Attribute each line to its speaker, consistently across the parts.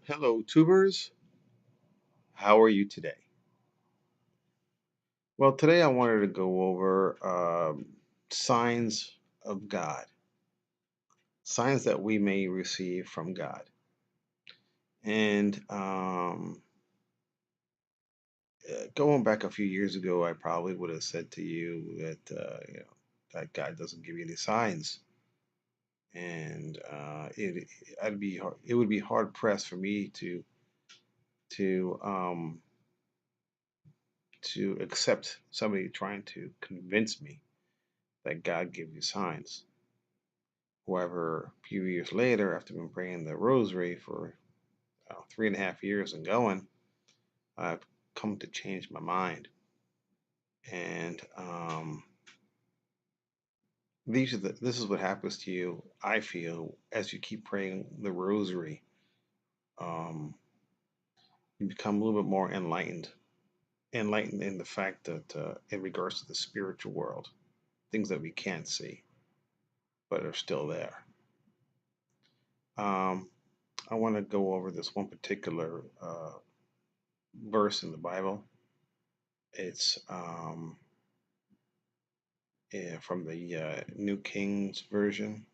Speaker 1: Hello, tubers. How are you today? Well, today I wanted to go over signs of God, signs that we may receive from God. And going back a few years ago, I probably would have said to you that that God doesn't give you any signs, and it would be hard pressed for me to um, to accept somebody trying to convince me that God gives you signs. However, a few years later, after been praying the Rosary for 3.5 years and going, I've come to change my mind. And this is what happens to you, I feel, as you keep praying the Rosary. Um, you become a little bit more enlightened in the fact that, in regards to the spiritual world, things that we can't see but are still there. Um, I want to go over this one particular verse in the Bible. It's from the New King's Version,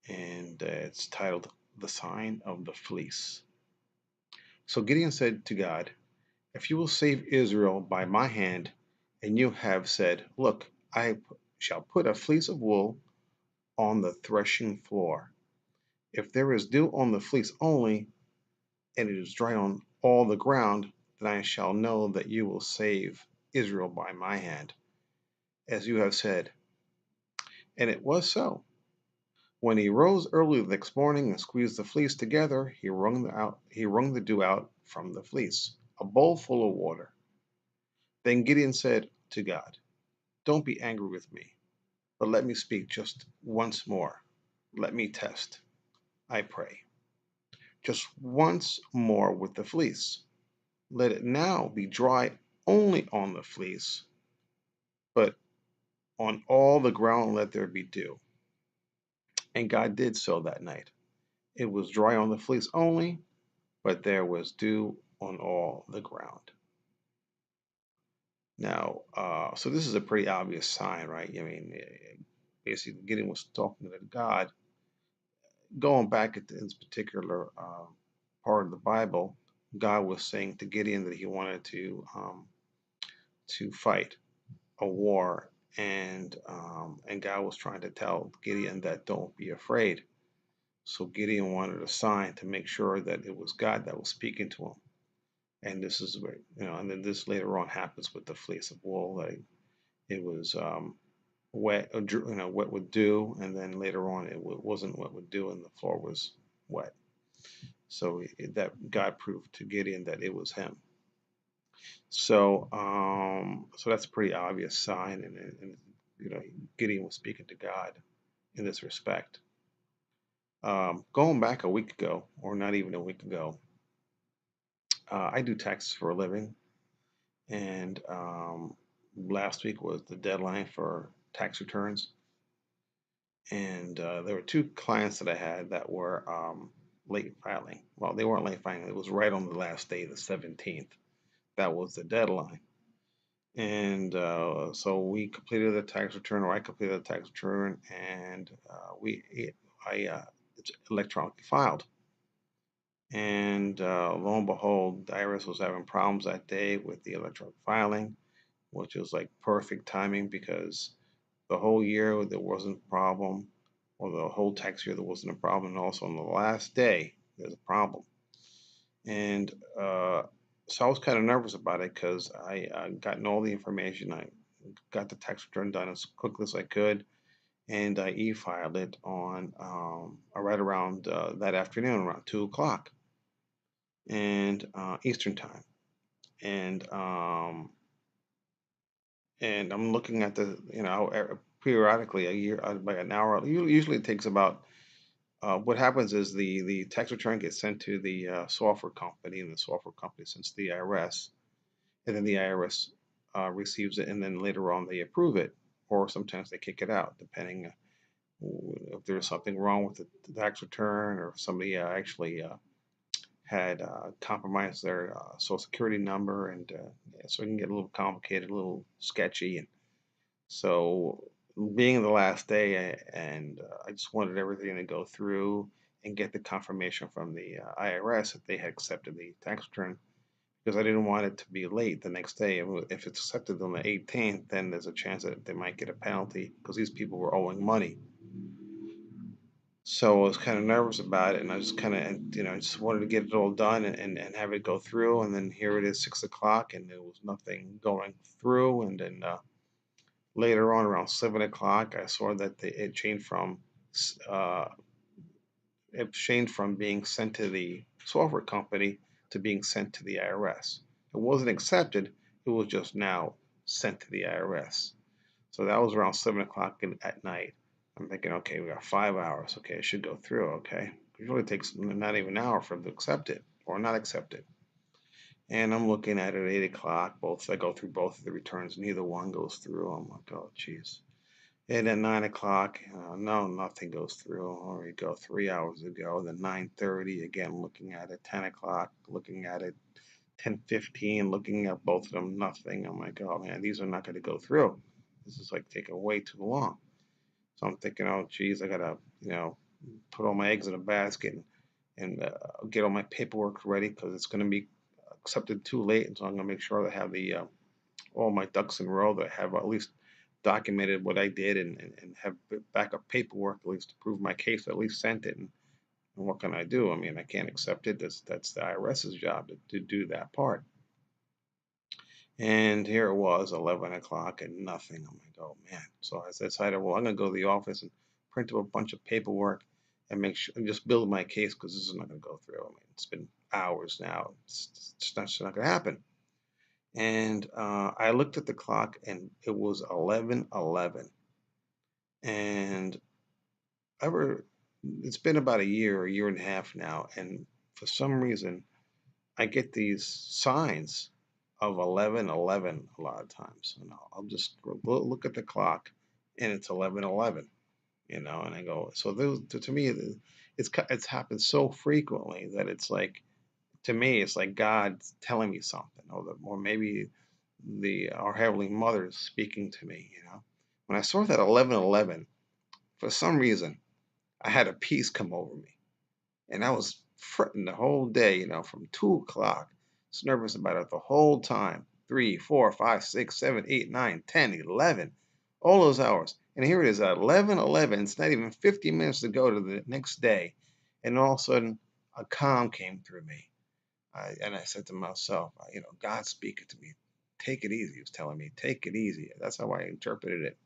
Speaker 1: and it's titled The Sign of the Fleece. So Gideon said to God, "If you will save Israel by my hand, and you have said, Look, shall put a fleece of wool on the threshing floor. If there is dew on the fleece only, and it is dry on all the ground, then I shall know that you will save Israel by my hand, as you have said." And it was so. When he rose early the next morning and squeezed the fleece together, he wrung the dew out from the fleece, a bowl full of water. Then Gideon said to God, "Don't be angry with me, but let me speak just once more. Let me test, I pray, just once more with the fleece. Let it now be dry only on the fleece, but on all the ground let there be dew." And God did so that night. It was dry on the fleece only, but there was dew on all the ground. Now, so this is a pretty obvious sign, right? I mean, basically, Gideon was talking to God. Going back at this particular part of the Bible, God was saying to Gideon that he wanted to fight a war, and God was trying to tell Gideon that don't be afraid. So Gideon wanted a sign to make sure that it was God that was speaking to him. And this is where, and then this later on happens with the fleece of wool. Like it was wet, wet with dew, and then later on it wasn't wet with dew, and the floor was wet. So that God proved to Gideon that it was him. So that's a pretty obvious sign, and Gideon was speaking to God in this respect. Going back a week ago, or not even a week ago, I do taxes for a living, and last week was the deadline for tax returns. And there were two clients that I had that were late filing. Well, they weren't late filing, it was right on the last day, the 17th. That was the deadline. And so we completed the tax return, or I completed the tax return, and it's electronically filed. And lo and behold, the IRS was having problems that day with the electronic filing, which was like perfect timing because the whole year there wasn't a problem, or the whole tax year there wasn't a problem, and also on the last day there's a problem. And so I was kind of nervous about it because I gotten all the information. I got the tax return done as quickly as I could, and I e-filed it on right around that afternoon, around 2 o'clock, and Eastern time. And I'm looking at the, periodically a year, by an hour. Usually it takes about. What happens is the tax return gets sent to the software company, and the software company sends to the IRS, and then the IRS receives it, and then later on they approve it, or sometimes they kick it out, depending if there's something wrong with the tax return, or if somebody actually had compromised their social security number, and yeah, so it can get a little complicated, a little sketchy. And so, being the last day, and I just wanted everything to go through and get the confirmation from the IRS that they had accepted the tax return, because I didn't want it to be late the next day. If it's accepted on the 18th, then there's a chance that they might get a penalty because these people were owing money. So I was kind of nervous about it, and I just kind of, I just wanted to get it all done and have it go through. And then here it is, 6 o'clock, and there was nothing going through. And then later on, around 7 o'clock, I saw that uh, it changed from being sent to the software company to being sent to the IRS. It wasn't accepted; it was just now sent to the IRS. So that was around 7 o'clock at night. I'm thinking, okay, we got 5 hours. Okay, it should go through. Okay, it really takes not even an hour for them to accept it or not accept it. And I'm looking at it at 8 o'clock. I go through both of the returns. Neither one goes through. I'm like, oh, geez. And at 9 o'clock, no, nothing goes through. Or we go 3 hours ago. Then 9:30, again, looking at it. 10 o'clock, looking at it. 10:15, looking at both of them, nothing. I'm like, oh man, these are not going to go through. This is like taking way too long. So I'm thinking, oh geez, I gotta, put all my eggs in a basket and get all my paperwork ready because it's going to be accepted too late. And so I'm going to make sure that I have the all my ducks in a row, that I have at least documented what I did, and have backup paperwork at least to prove my case. At least sent it. And what can I do? I mean, I can't accept it. That's the IRS's job to do that part. And here it was, 11 o'clock, and nothing. I'm like, oh man. So I decided, well, I'm going to go to the office and print up a bunch of paperwork and make sure and just build my case because this is not going to go through. I mean, it's been hours now. It's not going to happen. And I looked at the clock, and it was 11:11. And ever, it's been about a year and a half now, and for some reason, I get these signs of 11:11 a lot of times, and I'll just look at the clock, and it's 11:11, and I go, so those, to me, it's happened so frequently that it's like, to me, it's like God telling me something, or maybe the our Heavenly Mother is speaking to me. When I saw that 11:11, for some reason, I had a peace come over me. And I was fretting the whole day, from 2 o'clock. I was nervous about it the whole time. 3, 4, 5, 6, 7, 8, 9, 10, 11. All those hours. And here it is at 11:11. It's not even 50 minutes to go to the next day. And all of a sudden, a calm came through me. And I said to myself, God's speaking to me. Take it easy. He was telling me, take it easy. That's how I interpreted it.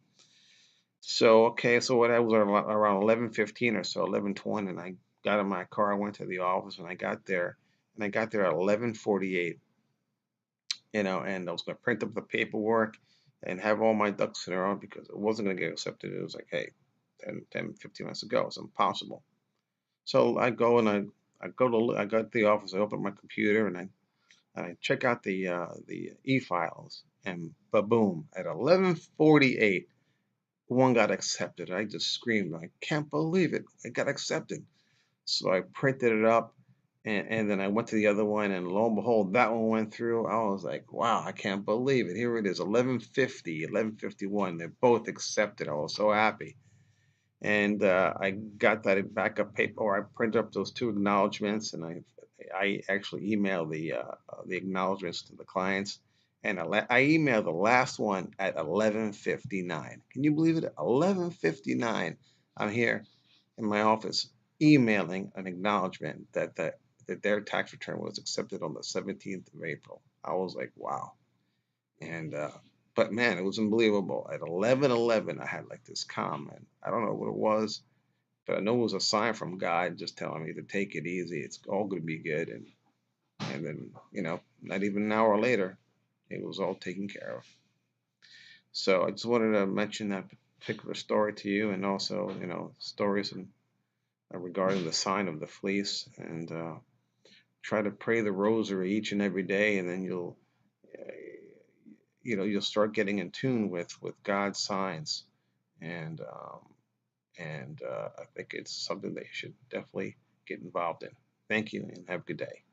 Speaker 1: So, okay, so what I was around 11:15 or so, 11:20, and I got in my car. I went to the office, and I got there at 11:48, and I was going to print up the paperwork and have all my ducks in a row because it wasn't going to get accepted. It was like, hey, 15 minutes ago, it's impossible. So I go and I got to the office. I open my computer, and I check out the e-files, and boom, at 11:48. One got accepted. I just screamed, I can't believe it. It got accepted. So I printed it up, and then I went to the other one, and lo and behold, that one went through. I was like, wow, I can't believe it. Here it is, 11:50, 11:51. They're both accepted. I was so happy. And I got that backup paper, or I printed up those two acknowledgments, and I actually emailed the acknowledgments to the clients, and I emailed the last one at 11:59. Can you believe it? 11:59. I'm here in my office emailing an acknowledgement that their tax return was accepted on the 17th of April. I was like, wow. And but man, it was unbelievable. At 11:11, I had like this calm, and I don't know what it was, but I know it was a sign from God just telling me to take it easy. It's all going to be good. And then, not even an hour later, it was all taken care of. So I just wanted to mention that particular story to you, and also, stories regarding the sign of the fleece, and try to pray the Rosary each and every day, and then uh, you'll start getting in tune with God's signs, and I think it's something that you should definitely get involved in. Thank you, and have a good day.